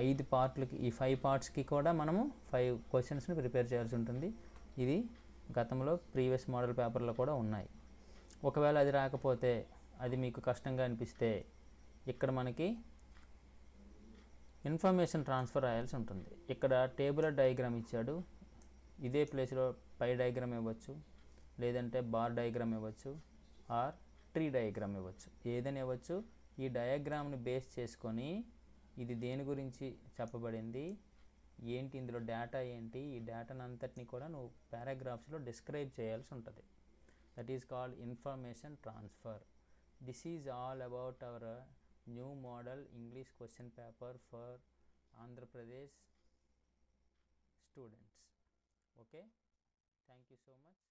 Speaker 1: 5 పార్ట్లకి, ఈ 5 పార్ట్స్కి కూడా మనము 5 క్వశ్చన్స్ని ప్రిపేర్ చేయాల్సి ఉంటుంది. ఇది గతంలో ప్రీవియస్ మోడల్ పేపర్లో కూడా ఉన్నాయి. ఒకవేళ అది రాకపోతే, అది మీకు కష్టంగా అనిపిస్తే ఇక్కడ మనకి ఇన్ఫర్మేషన్ ట్రాన్స్ఫర్ రాయాల్సి ఉంటుంది. ఇక్కడ టేబులర్ డయాగ్రామ్ ఇచ్చాడు, ఇదే ప్లేస్లో పై డయాగ్రామ్ ఇవ్వచ్చు, లేదంటే బార్ డయాగ్రామ్ ఇవ్వచ్చు, ఆర్ ట్రీ డయాగ్రామ్ ఇవ్వచ్చు, ఏదైనా ఇవ్వచ్చు. ఈ డయాగ్రామ్ని బేస్ చేసుకొని ఇది దేని గురించి చెప్పబడింది, ఏంటి ఇందులో డేటా ఏంటి, ఈ డేటాను అంతటిని కూడా నువ్వు పారాగ్రాఫ్స్లో డిస్క్రైబ్ చేయాల్సి ఉంటుంది. That is called information transfer. This is all about our new model English question paper for Andhra Pradesh students. Okay, thank you so much.